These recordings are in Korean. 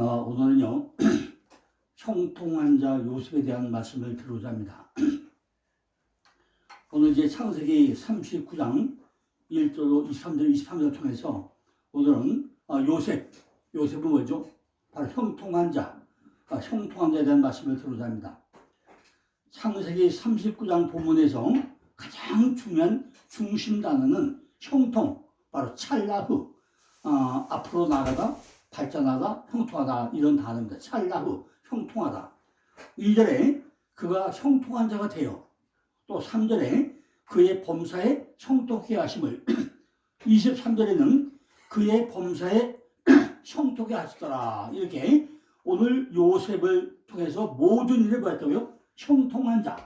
오늘은요 형통한 자 요셉에 대한 말씀을 드리고자 합니다. 오늘 이제 창세기 39장 1절로 23절, 23절 통해서 오늘은 요셉은 뭐죠? 바로 형통한 자, 형통한 자에 대한 말씀을 드리고자 합니다. 창세기 39장 본문에서 가장 중요한 중심 단어는 형통, 바로 찰나후, 앞으로 나가다, 발전하다, 형통하다, 이런 단어입니다. 찰나후, 형통하다. 2절에 그가 형통한 자가 되어, 또 3절에 그의 범사에 형통케 하심을, 23절에는 그의 범사에 형통케 하시더라. 이렇게 오늘 요셉을 통해서 모든 일을 보였다고요? 형통한 자,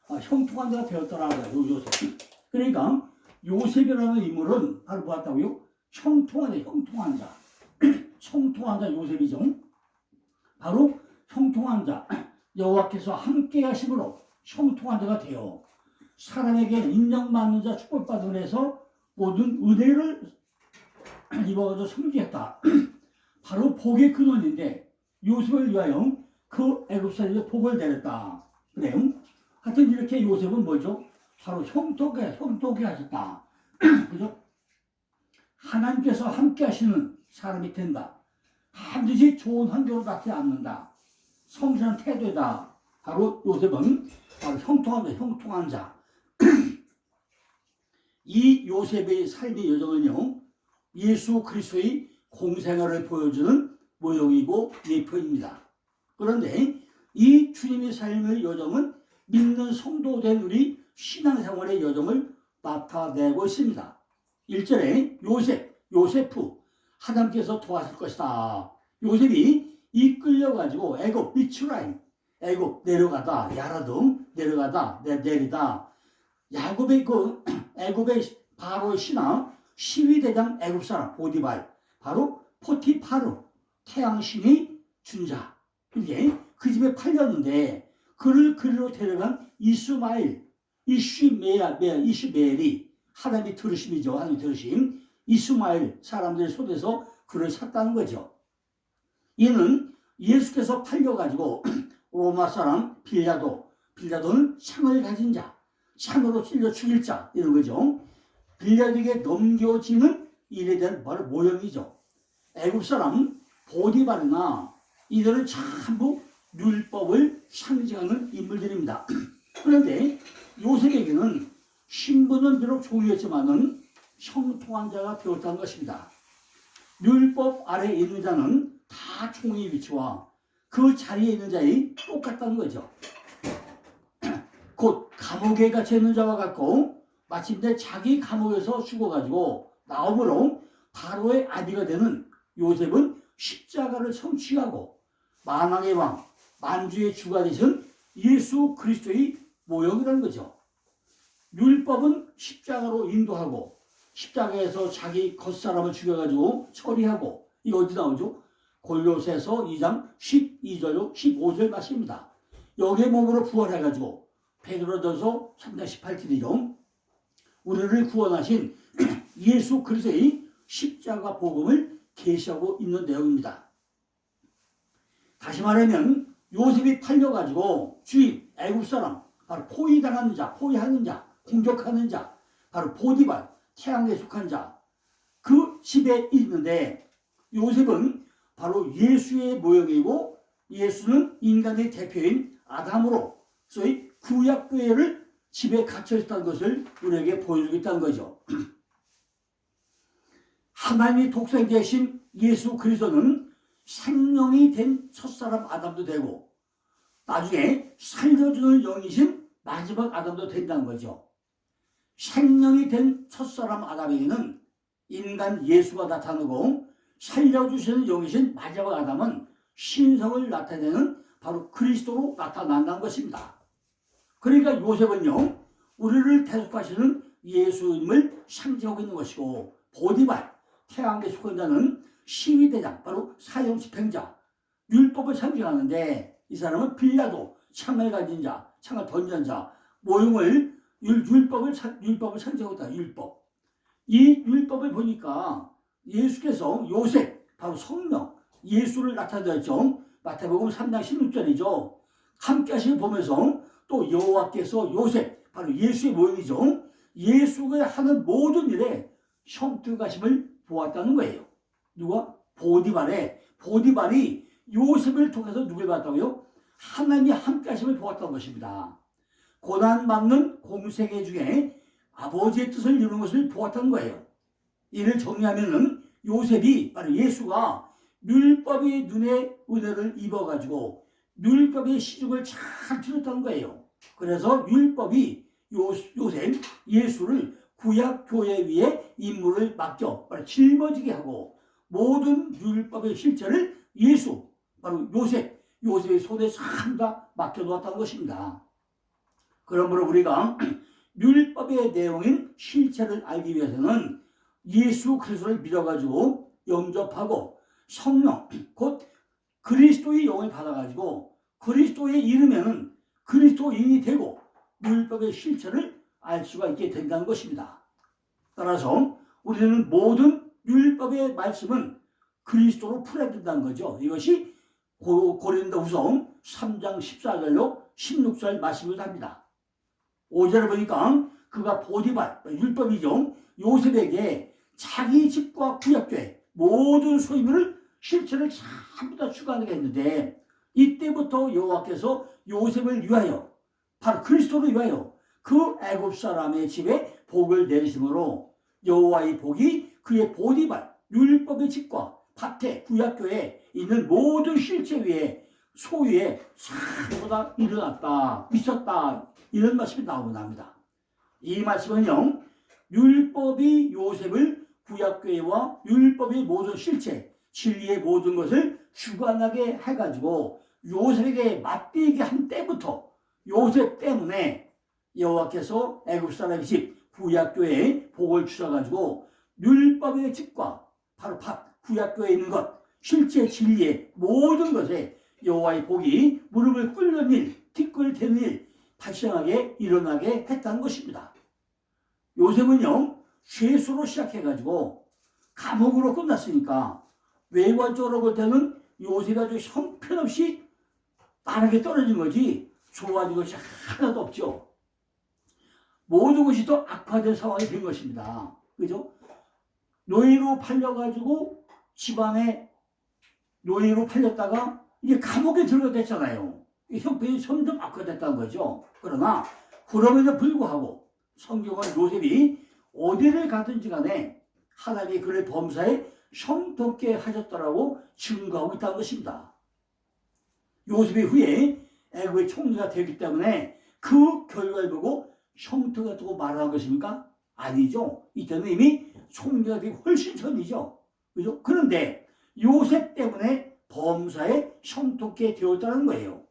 형통한 자가 되었더라고요. 요셉. 그러니까 요셉이라는 인물은 바로 뭐였다고요? 형통한 자. 형통한 자 요셉이죠. 바로 형통한 자, 여호와께서 함께 하심으로 형통한 자가 되어 사람에게 인정받는 자, 축복받은 해서 모든 은혜를 입어서 섬기겠다. 바로 복의 근원인데 요셉을 위하여 그 애굽 사람에게 복을 내렸다. 그래요. 하여튼 이렇게 요셉은 뭐죠? 바로 형통하게 하셨다. 그죠? 하나님께서 함께 하시는 사람이 된다. 반드시 좋은 환경으로 닿지 않는다. 성실한 태도다. 바로 요셉은 바로 형통한 자. 이 요셉의 삶의 여정은요, 예수 그리스도의 공생활을 보여주는 모형이고 예표입니다. 그런데 이 주님의 삶의 여정은 믿는 성도된 우리 신앙생활의 여정을 나타내고 있습니다. 1절에 요세프, 하나님께서 도와줄 것이다. 요셉이 이끌려가지고 애굽, 미츠라임, 애굽 내려가다, 야라등 내려가다, 내리다, 야곱의 애굽의 바로의 신하, 시위대장 애굽 사람 보디발, 바로 포티파르, 태양신이 준 자. 이게 그 집에 팔렸는데 그를 그리로 데려간 이슈메엘이 하나님이 들으심이죠. 하나님이 들으심. 이스마엘 사람들의 손에서 그를 샀다는 거죠. 이는 예수께서 팔려가지고 로마 사람 빌라도는 창을 가진 자, 창으로 찔러 죽일 자, 이런 거죠. 빌라도에게 넘겨지는 일에 대한 바로 모형이죠. 애굽 사람 보디발이나 이들은 전부 율법을 상징하는 인물들입니다. 그런데 요셉에게는 신분은 비록 종이었지만은 형통한 자가 되었다는 것입니다. 율법 아래에 있는 자는 다 종의 위치와 그 자리에 있는 자의 똑같다는 거죠. 곧 감옥에 갇혀 있는 자와 같고 마침내 자기 감옥에서 죽어가지고 나옴으로 바로의 아비가 되는 요셉은 십자가를 성취하고 만왕의 왕, 만주의 주가 되신 예수 그리스도의 모형이라는 거죠. 율법은 십자가로 인도하고 십자가에서 자기 겉사람을 죽여가지고 처리하고, 이거 어디 나오죠? 골로새서 2장 12절로 15절 말씀입니다. 여기에 몸으로 부활해가지고 베드로전서 3장 18절이죠. 우리를 구원하신 예수 그리스도의 십자가 복음을 계시하고 있는 내용입니다. 다시 말하면 요셉이 팔려가지고 주인 애굽 사람, 바로 포위하는 자, 공격하는 자, 바로 보디발, 태양에 속한 자, 그 집에 있는데 요셉은 바로 예수의 모형이고 예수는 인간의 대표인 아담으로 소위 구약교회를 집에 갇혀 있다는 것을 우리에게 보여주겠다는 거죠. 하나님의 독생자이신 예수 그리스도는 생명이 된 첫사람 아담도 되고 나중에 살려주는 영이신 마지막 아담도 된다는 거죠. 생명이 된 첫사람 아담에게는 인간 예수가 나타나고 살려주시는 영이신 마지막 아담은 신성을 나타내는 바로 그리스도로 나타난다는 것입니다. 그러니까 요셉은요, 우리를 대속하시는 예수님을 상징하고 있는 것이고, 보디발, 태양에 속한 자는 시위대장, 바로 사형집행자, 율법을 상징하는데 이 사람은 빌라도, 창을 가진 자, 창을 던진 자, 모형을 율법을 상징하고 있다. 이 율법을 보니까 예수께서 요셉, 바로 성령, 예수를 나타내셨죠. 마태복음 3장 16절이죠. 함께 하시는 보면서 또 여호와께서 요셉, 바로 예수의 모형이죠. 예수가 하는 모든 일에 형통하심을 보았다는 거예요. 누가? 보디발이 요셉을 통해서 누굴 봤다고요? 하나님이 함께 하심을 보았다는 것입니다. 고난받는 공생애 중에 아버지의 뜻을 이루는 것을 보았다는 거예요. 이를 정리하면은 요셉이, 바로 예수가 율법의 눈에 은혜를 입어가지고 율법의 시중을 잘 들었다는 거예요. 그래서 율법이 요셉, 예수를 구약교회 위에 임무를 맡겨 짊어지게 하고 모든 율법의 실체를 예수, 바로 요셉의 손에 전부 다 맡겨놓았다는 것입니다. 그러므로 우리가 율법의 내용인 실체를 알기 위해서는 예수 그리스도를 믿어가지고 영접하고 성령, 곧 그리스도의 영을 받아가지고 그리스도의 이름에는 그리스도인이 되고 율법의 실체를 알 수가 있게 된다는 것입니다. 따라서 우리는 모든 율법의 말씀은 그리스도로 풀어야 된다는 거죠. 이것이 고린도후서 3장 14절로 16절 말씀을 합니다. 5절을 보니까 그가 보디발, 율법이죠. 요셉에게 자기 집과 구약교회 모든 소유물을 실체를 전부 다 추가하게 했는데 이때부터 여호와께서 요셉을 위하여, 바로 그리스도를 위하여 그 애굽 사람의 집에 복을 내리심으로 여호와의 복이 그의 보디발, 율법의 집과 밭에 구약교회에 있는 모든 실체 위에 소유에 전부 다 일어났다, 있었다, 이런 말씀이 나오고 납니다. 이 말씀은요, 율법이 요셉을 구약교회와 율법의 모든 실체, 진리의 모든 것을 주관하게 해가지고 요셉에게 맞비게 한 때부터 요셉 때문에 여호와께서 애굽 사람의 집 구약교회에 복을 주셔가지고 율법의 집과 바로 밭, 구약교회에 있는 것, 실제 진리의 모든 것에 여호와의 복이 무릎을 꿇는 일, 티끌 대는 일 발생하게 일어나게 했다는 것입니다. 요셉은요, 죄수로 시작해가지고 감옥으로 끝났으니까 외관적으로 볼 때는 요셉이 아주 형편없이 나락에 떨어진 거지 좋아진 것이 하나도 없죠. 모든 것이 더 악화된 상황이 된 것입니다. 그죠? 노예로 팔려가지고 집안에 노예로 팔렸다가 이제 감옥에 들어갔잖아요. 형편이 점점 악화됐다는 거죠. 그러나 그럼에도 불구하고 성경은 요셉이 어디를 가든지 간에 하나님이 그를 범사에 형통케 하셨다라고 증거하고 있다는 것입니다. 요셉이 후에 애굽의 총리가 되기 때문에 그 결과를 보고 형통이 되고 말하는 것입니까? 아니죠. 이때는 이미 총리가 되기 훨씬 전이죠. 그죠? 그런데 요셉 때문에 범사에 형통케 되었다는 거예요.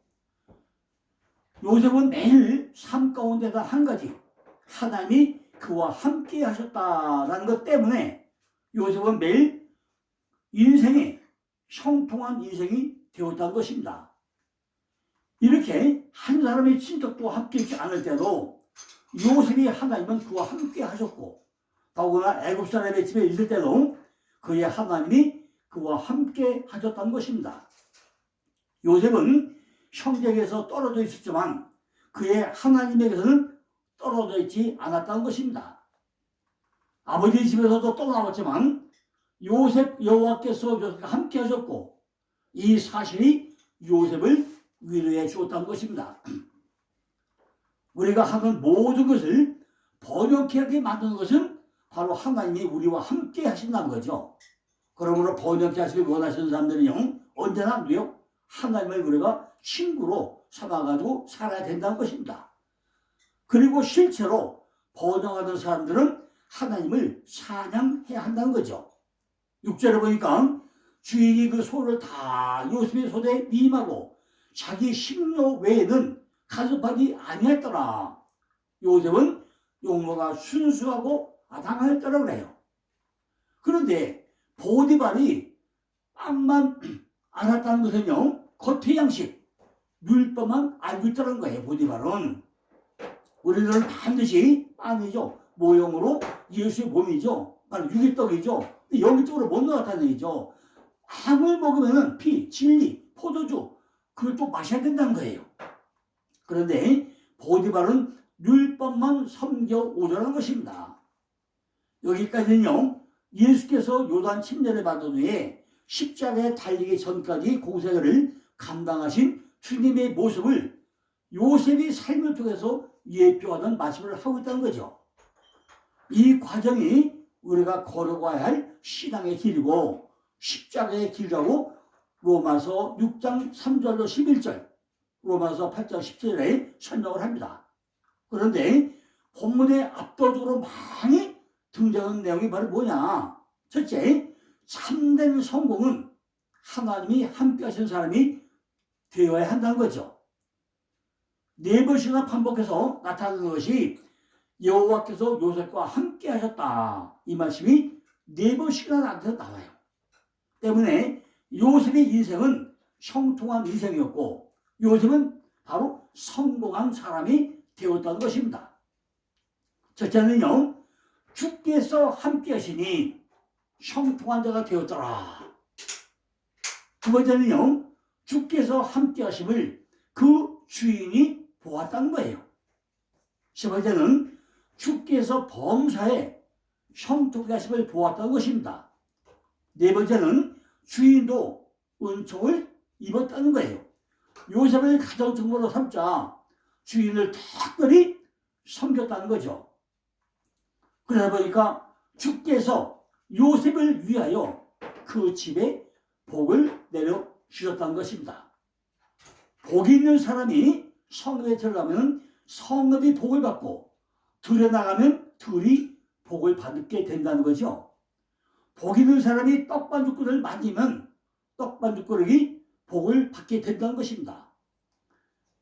요셉은 매일 삶 가운데다 한 가지, 하나님이 그와 함께 하셨다라는 것 때문에 요셉은 매일 인생이 형통한 인생이 되었다는 것입니다. 이렇게 한 사람의 친척도 함께 있지 않을 때도 요셉이 하나님은 그와 함께 하셨고 더구나 애굽 사람의 집에 있을 때도 그의 하나님이 그와 함께 하셨다는 것입니다. 요셉은 형제에게서 떨어져 있었지만 그의 하나님에게서는 떨어져 있지 않았다는 것입니다. 아버지 집에서도 떠나왔지만 요셉 여호와께서 요셉과 함께 하셨고 이 사실이 요셉을 위로해 주었다는 것입니다. 우리가 하는 모든 것을 번영케 하게 만드는 것은 바로 하나님이 우리와 함께 하신다는 거죠. 그러므로 번영케 하시길 원하시는 사람들은요, 언제나 누요? 하나님을 우리가 친구로 삼아가지고 살아야 된다는 것입니다. 그리고 실제로 번영하는 사람들은 하나님을 찬양해야 한다는 거죠. 6절에 보니까 주인이 그 소를 다 요셉의 손에 임하고 자기 식료 외에는 간섭하지 아니했더라. 요셉은 용모가 순수하고 아담하였더라 그래요. 그런데 보디발이 빵만 알았다는 것은요, 겉의 양식, 율법만 알고 있다는 거예요. 보디발은 우리들은 반드시 빵이죠. 모형으로 예수의 몸이죠. 바로 유기떡이죠. 영적으로 못 나왔다는 얘기죠. 암을 먹으면 피, 진리, 포도주 그걸 또 마셔야 된다는 거예요. 그런데 보디발은 율법만 섬겨오더라는 것입니다. 여기까지는요, 예수께서 요단 침례를 받은 후에 십자가에 달리기 전까지 공생애를 감당하신 주님의 모습을 요셉이 삶을 통해서 예표하는 말씀을 하고 있다는 거죠. 이 과정이 우리가 걸어가야 할 신앙의 길이고 십자가의 길이라고 로마서 6장 3절로 11절, 로마서 8장 17절에 설명을 합니다. 그런데 본문에 압도적으로 많이 등장하는 내용이 바로 뭐냐? 첫째, 참된 성공은 하나님이 함께 하신 사람이 되어야 한다는 거죠. 4번씩이나 반복해서 나타나는 것이 여호와께서 요셉과 함께 하셨다. 이 말씀이 4번씩이나 나와요. 때문에 요셉의 인생은 형통한 인생이었고 요셉은 바로 성공한 사람이 되었다는 것입니다. 첫째는요, 주께서 함께 하시니 형통한 자가 되었더라. 두 번째는요, 주께서 함께 하심을 그 주인이 보았다는 거예요. 세 번째는 주께서 범사에 형통하게 하심을 보았다는 것입니다. 네 번째는 주인도 은총을 입었다는 거예요. 요셉을 가정통으로 삼자 주인을 특별히 섬겼다는 거죠. 그러다 보니까 주께서 요셉을 위하여 그 집에 복을 내려주셨다는 것입니다. 복 있는 사람이 성읍에 들어가면 성읍이 복을 받고 들에 나가면 들이 복을 받게 된다는 거죠. 복 있는 사람이 떡반죽그릇을 만지면 떡반죽그릇이 복을 받게 된다는 것입니다.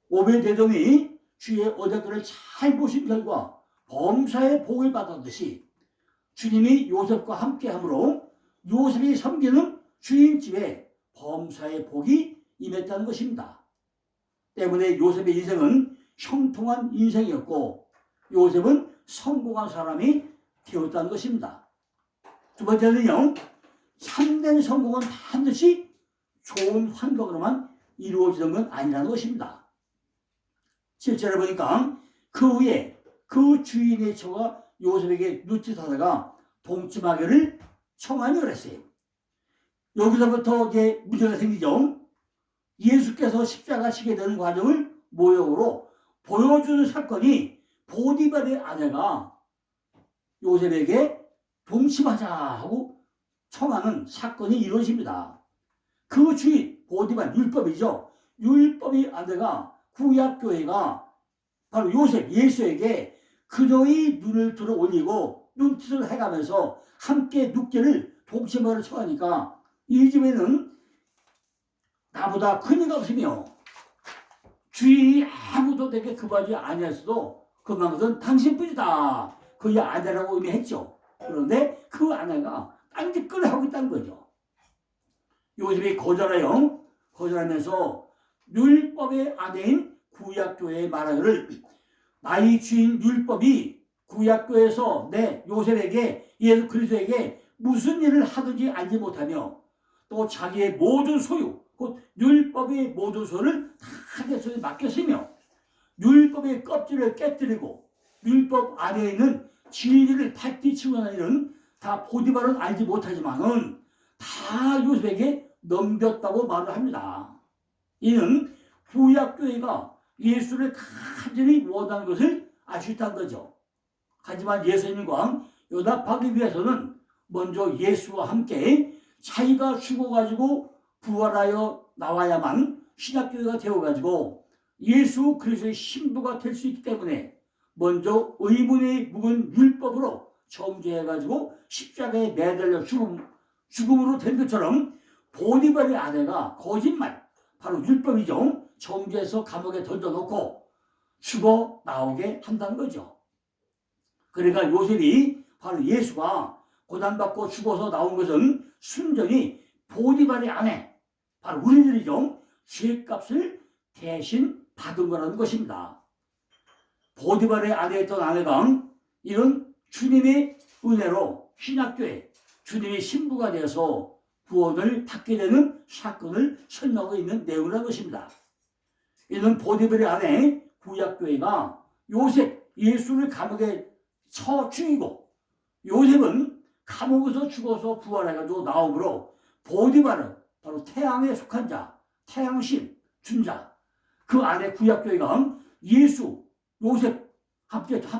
오베데돔이 주의 어장들을 잘 보신 결과 범사의 복을 받았듯이 주님이 요셉과 함께함으로 요셉이 섬기는 주인집에 범사의 복이 임했다는 것입니다. 때문에 요셉의 인생은 형통한 인생이었고 요셉은 성공한 사람이 되었다는 것입니다. 두 번째는요, 참된 성공은 반드시 좋은 환경으로만 이루어지는 건 아니라는 것입니다. 실제로 보니까 그 후에 그 주인의 처가 요셉에게 눈짓하다가 동침하기를 청하니 그랬어요. 여기서부터 이제 문제가 생기죠. 예수께서 십자가 지게 되는 과정을 모형으로 보여주는 사건이 보디발의 아내가 요셉에게 동침하자 하고 청하는 사건이 이루어집니다. 그 주인 보디발 율법이죠. 율법의 아내가 구약교회가 바로 요셉 예수에게 그녀의 눈을 들어 올리고 눈짓을 해가면서 함께 눕기를 동침하기를 청하니까 이 집에는 나보다 큰 이가 없으며 주인이 아무도 내게 그 바지 아니었어도 그만큼 당신뿐이다. 그의 아내라고 의미했죠. 그런데 그 아내가 딴짓거리를 하고 있다는 거죠. 요셉이 거절하면서 율법의 아내인 구약교회에 말하기를 나의 주인 율법이 구약교회에서 내 요셉에게 예수 그리스도에게 무슨 일을 하든지 알지 못하며 또 자기의 모든 소유 곧 율법의 모든 소유를 다 내 손에 맡겼으며 율법의 껍질을 깨뜨리고 율법 안에 있는 진리를 팔뒤치고 하는 일은 다 보디발은 알지 못하지만은 다 요셉에게 넘겼다고 말을 합니다. 이는 구약교회가 예수를 간절히 원하는 것을 알 수 있다는 거죠. 하지만 예수님과 연합하기 위해서는 먼저 예수와 함께 자기가 죽어가지고 부활하여 나와야만 신약교회가 되어가지고 예수 그리스도의 신부가 될 수 있기 때문에 먼저 의문의 묵은 율법으로 정죄해가지고 십자가에 매달려 죽음으로 된 것처럼 보디발의 아내가 거짓말 바로 율법이죠. 정죄해서 감옥에 던져놓고 죽어 나오게 한다는 거죠. 그러니까 요셉이 바로 예수가 고난받고 죽어서 나온 것은 순전히 보디발의 아내 바로 우리들이죠. 죄값을 대신 받은 거라는 것입니다. 보디발의 아내였던 아내가 이런 주님의 은혜로 신약교회 주님의 신부가 되어서 구원을 받게 되는 사건을 설명하고 있는 내용이라는 것입니다. 이는 보디베르 안에 구약교회가 요셉, 예수를 감옥에 쳐 죽이고, 요셉은 감옥에서 죽어서 부활해가지고 나오므로 보디바르, 바로 태양에 속한 자, 태양신, 준자, 그 안에 구약교회가 예수, 요셉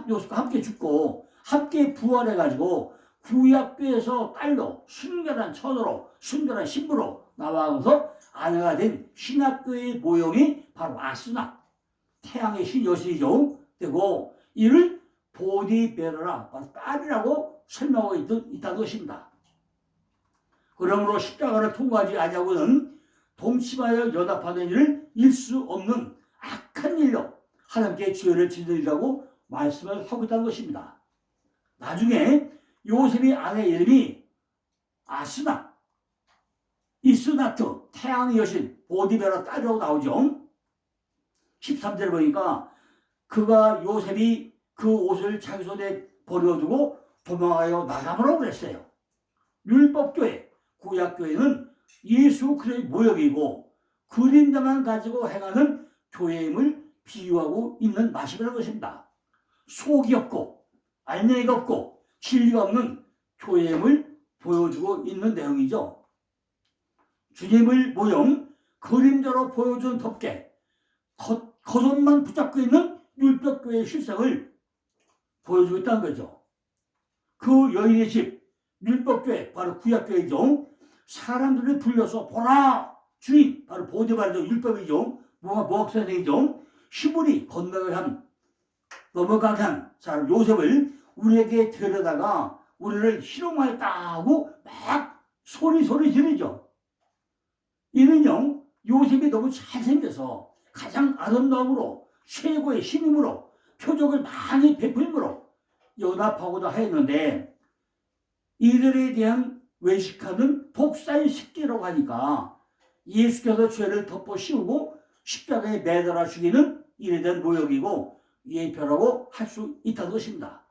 요셉과 함께 죽고 함께 부활해가지고 구약교회에서 딸로 순결한 처녀로 순결한 신부로 나와서 아내가 된 신학교의 모형이 바로 아스나, 태양의 신 여신이죠. 되고 이를 보디베르라, 바로 딸이라고 설명하고 있다는 것입니다. 그러므로 십자가를 통과하지 아니하고는 동침하여 연합하는 일을 일 수 없는 악한 일로 하나님께 죄를 짓는 일이라고 말씀을 하고 있다는 것입니다. 나중에 요셉의 아내 이름이 아스나, 이스나트, 태양의 여신, 보디베라 딸이라고 나오죠. 13절에 보니까 그가 요셉이 그 옷을 자기 손에 버려두고 도망하여 나가보라고 그랬어요. 율법교회, 구약교회는 예수 그리스도의 모형이고 그림자만 가지고 행하는 교회임을 비유하고 있는 말씀이라는 것입니다. 속이 없고 알맹이가 없고 진리가 없는 교회임을 보여주고 있는 내용이죠. 주님을 모형, 그림자로 보여준 덮개, 겉옷만 붙잡고 있는 율법교회의 실상을 보여주고 있다는 거죠. 그 여인의 집, 율법교회, 바로 구약교회이죠. 사람들을 불려서 보라! 주인, 바로 보디바르죠. 율법이죠. 모학선생이죠. 시부리, 넘어가게 한 사람 요셉을 우리에게 데려다가 우리를 희롱하였다고 막 소리 지르죠. 이는요, 요셉이 너무 잘생겨서 가장 아름다움으로 최고의 신임으로 표적을 많이 베풀므로 연합하고도 하였는데 이들에 대한 외식하는 독사의 식기라고 하니까 예수께서 죄를 덮어 씌우고 십자가에 매달아 죽이는 일에 대한 모욕이고 예표라고 할 수 있다는 것입니다.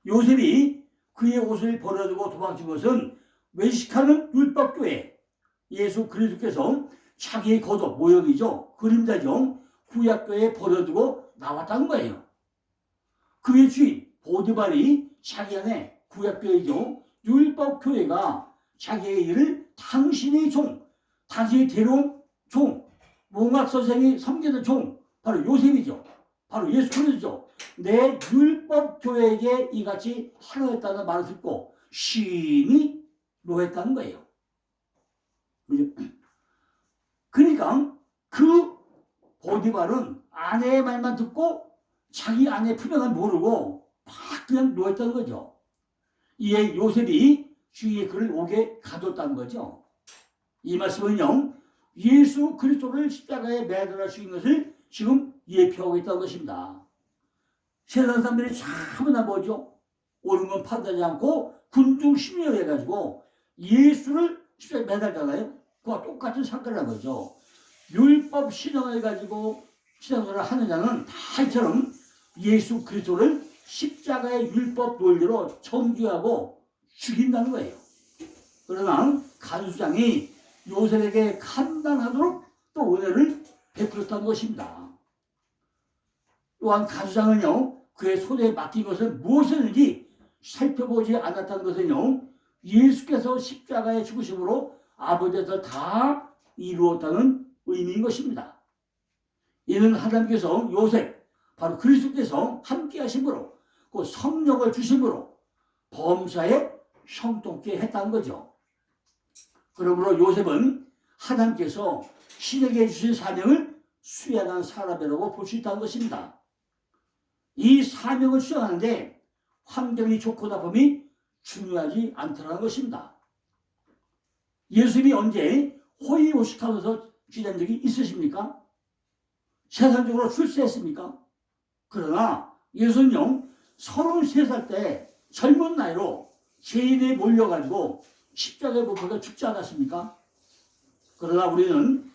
요셉이 그의 옷을 버려두고 도망친 것은 외식하는 율법교회, 예수 그리스도께서 자기의 겉옷, 모형이죠. 그림자죠. 구약교회에 버려두고 나왔다는 거예요. 그의 주인 보디발이 자기 안에 구약교회죠. 율법교회가 자기의 일을 당신의 종, 당신이 데려온 종, 몽학선생이 섬기는 종, 바로 요셉이죠. 바로 예수 그리스도죠. 내 율법교회에게 이같이 행하였다는 말을 듣고 심히 노했다는 거예요. 그러니까 그 보디발은 아내의 말만 듣고 자기 아내의 표명을 모르고 막 그냥 노했다는 거죠. 이에 요셉이 주위에 그를 오게 가뒀다는 거죠. 이 말씀은요, 예수 그리스도를 십자가에 매달아 죽인 것을 지금 예표하고 있다는 것입니다. 세상 사람들이 참나 뭐죠? 옳은 건 판단하지 않고 군중 심리를 해가지고 예수를 십자가에 매달잖아요. 그와 똑같은 사건을 한 거죠. 율법 신앙을 가지고 신앙생활을 하는 자는 다 이처럼 예수 그리스도를 십자가의 율법 논리로 정죄하고 죽인다는 거예요. 그러나 간수장이 요셉에게 감당하도록 또 은혜를 베풀었다는 것입니다. 또한 간수장은요, 그의 손에 맡긴 것을 무엇이었는지 살펴보지 않았다는 것은요, 예수께서 십자가의 죽으심으로 아버지에서 다 이루었다는 의미인 것입니다. 이는 하나님께서 요셉, 바로 그리스도께서 함께 하심으로 그 성령을 주심으로 범사에 형통케 했다는 거죠. 그러므로 요셉은 하나님께서 신에게 주신 사명을 수행한 사람이라고 볼 수 있다는 것입니다. 이 사명을 수행하는데 환경이 좋고 나쁨이 중요하지 않다는 것입니다. 예수님이 언제 호의호식하면서 지낸 적이 있으십니까? 세상적으로 출세했습니까? 그러나 예수는요, 33살 때 젊은 나이로 죄인에 몰려가지고 십자가에 못 박혀 죽지 않았습니까? 그러나 우리는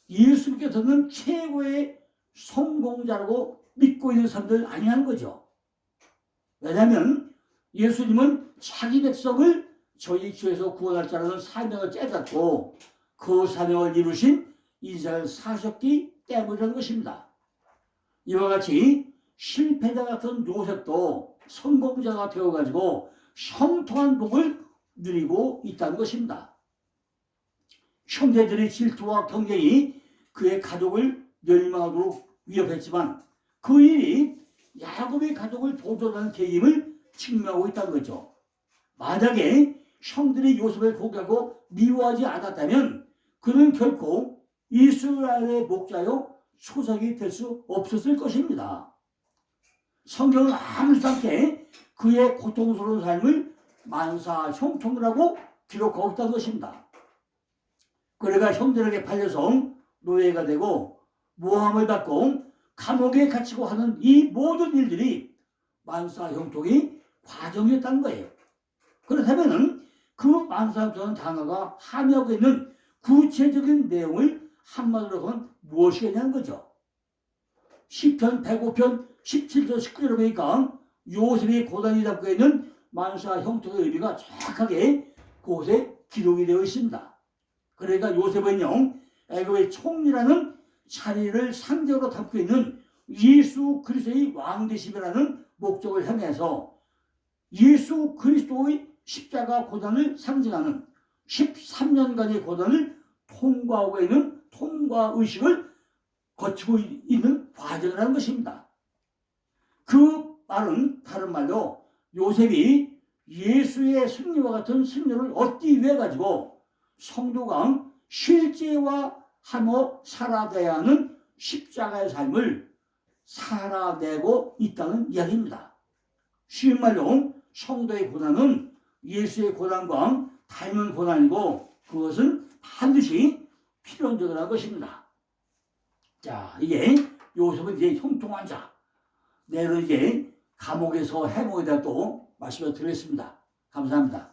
예수님께서는 최고의 성공자라고 믿고 있는 사람들 아니라는 거죠. 왜냐하면 예수님은 자기 백성을 저희 주에서 구원할 자라는 사명을 깨닫고 그 사명을 이루신 이스라엘 사셨기 때문이라는 것입니다. 이와 같이 실패자 같은 요셉도 성공자가 되어가지고 형통한 복을 누리고 있다는 것입니다. 형제들의 질투와 경쟁이 그의 가족을 멸망하도록 위협했지만 그 일이 야곱의 가족을 보존하는 계임을 증명하고 있다는 거죠. 만약에 형들이 요셉을 포기하고 미워하지 않았다면 그는 결코 이스라엘의 목자요 소작이 될 수 없었을 것입니다. 성경은 아무렇지 않게 그의 고통스러운 삶을 만사 형통이라고 기록하고 있다는 것입니다. 그래가 형들에게 팔려서 노예가 되고 모함을 받고 감옥에 갇히고 하는 이 모든 일들이 만사 형통의 과정이었다는 거예요. 그렇다면 그 만사 형통한 단어가 함의하고 있는 구체적인 내용을 한마디로 하면 무엇이냐는 거죠. 시편 105편 17절 19절을 보니까 요셉이 고단히 잡고 있는 만사 형통의 의미가 정확하게 그곳에 기록이 되어 있습니다. 그러니까 요셉은요 애굽의 총리라는 자리를 상징으로 담고 있는 예수 그리스도의 왕되심이라는 목적을 향해서 예수 그리스도의 십자가 고난을 상징하는 13년간의 고난을 통과하고 있는 통과의식을 거치고 있는 과정이라는 것입니다. 그 말은 다른 말로 요셉이 예수의 승리와 같은 승리를 얻기 위해 가지고 성도가 실제화하며 살아가야 하는 십자가의 삶을 살아내고 있다는 이야기입니다. 쉬운 말로 성도의 고난은 예수의 고난과 닮은 고난이고 그것은 반드시 필연적이라는 것입니다. 자, 이게 요셉은 이제 형통한 자. 내일은 이제 감옥에서 해몽에 대해 또 말씀을 드리겠습니다. 감사합니다.